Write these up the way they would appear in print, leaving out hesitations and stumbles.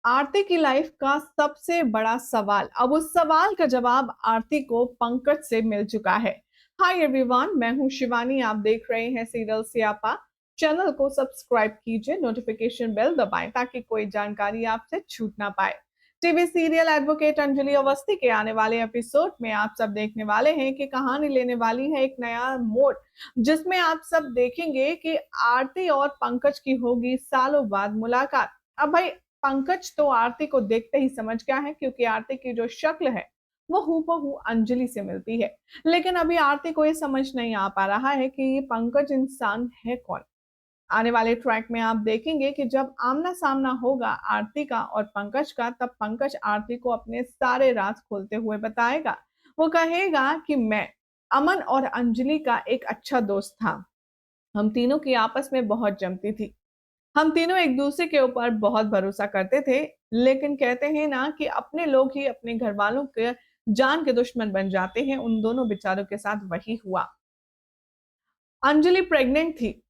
आरती की लाइफ का सबसे बड़ा सवाल, अब उस सवाल का जवाब आरती को पंकज से मिल चुका है। हाय एवरीवन, मैं हूं शिवानी। आप देख रहे हैं सीरियल सियापा। चैनल को सब्सक्राइब कीजिए, नोटिफिकेशन बेल दबाएं ताकि कोई जानकारी आपसे छूट ना पाए। TV serial advocate Anjali Awasthi के आने वाले एपिसोड में आप सब देखने वाले हैं कि कहानी लेने वाली है एक नया मोड़, जिसमें आप सब देखेंगे कि आरती और पंकज की होगी सालों बाद मुलाकात। अब भाई, पंकज तो आरती को देखते ही समझ गया है, क्योंकि आरती की जो शक्ल है वो हूबहू अंजलि से मिलती है। लेकिन अभी आरती को ये समझ नहीं आ पा रहा है कि ये पंकज इंसान है कौन। आने वाले ट्रैक में आप देखेंगे कि जब आमना सामना होगा आरती का और पंकज का, तब पंकज आरती को अपने सारे राज खोलते हुए बताएगा। वो कहेगा कि मैं अमन और अंजलि का एक अच्छा दोस्त था। हम तीनों की आपस में बहुत जमती थी। हम तीनों एक दूसरे के ऊपर बहुत भरोसा करते थे। लेकिन कहते हैं ना कि अपने लोग ही अपने घर वालों के जान के दुश्मन बन जाते हैं। उन दोनों बेचारों के साथ वही हुआ। अंजलि प्रेग्नेंट थी,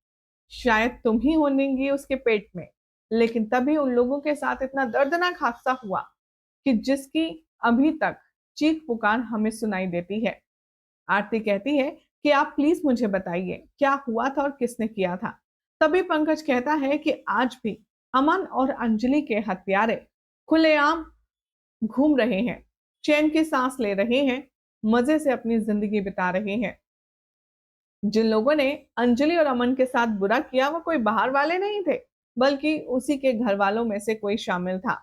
शायद तुम ही होंगी उसके पेट में। लेकिन तभी उन लोगों के साथ इतना दर्दनाक हादसा हुआ कि जिसकी अभी तक चीख पुकार हमें सुनाई देती है। आरती कहती है कि आप प्लीज मुझे बताइए क्या हुआ था और किसने किया था। तभी पंकज कहता है कि आज भी अमन और अंजलि के हत्यारे खुलेआम घूम रहे हैं, चैन की सांस ले रहे हैं, मजे से अपनी जिंदगी बिता रहे हैं। जिन लोगों ने अंजलि और अमन के साथ बुरा किया वो कोई बाहर वाले नहीं थे, बल्कि उसी के घर वालों में से कोई शामिल था।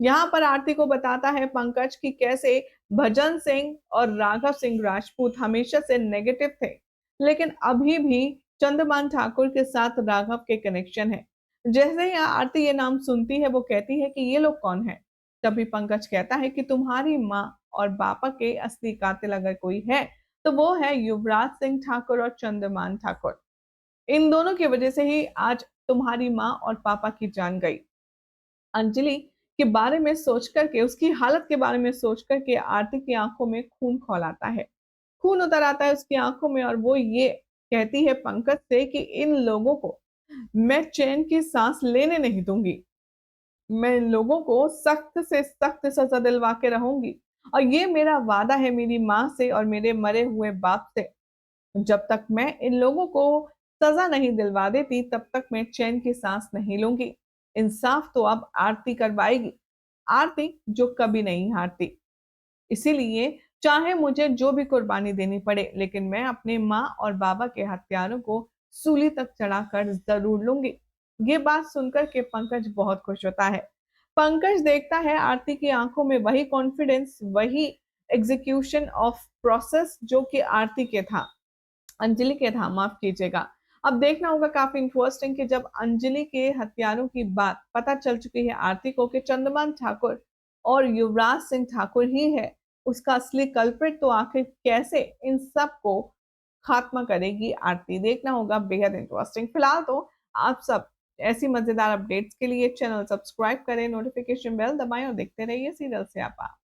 यहाँ पर आरती को बताता है पंकज कि कैसे भजन सिंह और राघव सिंह राजपूत हमेशा से नेगेटिव थे, लेकिन अभी भी चंद्रमान ठाकुर के साथ राघव के कनेक्शन है। जैसे ही आरती ये नाम सुनती है वो कहती है कि ये लोग कौन है। तभी पंकज कहता है कि तुम्हारी माँ और पापा के असली कातिल अगर कोई है तो वो है युवराज सिंह ठाकुर और चंद्रमान ठाकुर। इन दोनों की वजह से ही आज तुम्हारी माँ और पापा की जान गई। अंजलि के बारे में सोच करके, उसकी हालत के बारे में सोच करके आरती की आंखों में खून खौल आता है। खून उतर आता है उसकी आंखों में और वो ये कहती है पंकज से कि इन लोगों को मैं चैन की सांस लेने नहीं दूंगी। मैं इन लोगों को सख्त से सख्त सजा दिलवा के रहूंगी, और ये मेरा वादा है मेरी माँ से और मेरे मरे हुए बाप से। जब तक मैं इन लोगों को सजा नहीं दिलवा देती तब तक मैं चैन की सांस नहीं लूंगी। इंसाफ तो अब आरती करवाएगी, आरती जो कभी नहीं हारती। इसीलिए चाहे मुझे जो भी कुर्बानी देनी पड़े, लेकिन मैं अपने माँ और बाबा के हत्यारों को सूली तक चढ़ाकर जरूर लूंगी। ये बात सुनकर के पंकज बहुत खुश होता है। पंकज देखता है आरती की आंखों में वही कॉन्फिडेंस, वही एग्जीक्यूशन ऑफ प्रोसेस जो कि आरती के था, अंजलि के था, माफ कीजिएगा। अब देखना होगा काफी इंटरेस्टिंग कि जब अंजलि के हत्यारों की बात पता चल चुकी है आरती को कि चंद्रमान ठाकुर और युवराज सिंह ठाकुर ही है उसका असली कल्प्रिट, तो आखिर कैसे इन सब को खात्मा करेगी आरती। देखना होगा, बेहद इंटरेस्टिंग। फिलहाल तो आप सब ऐसी मजेदार अपडेट्स के लिए चैनल सब्सक्राइब करें, नोटिफिकेशन बेल दबाएं और देखते रहिए सीरियल से आपा।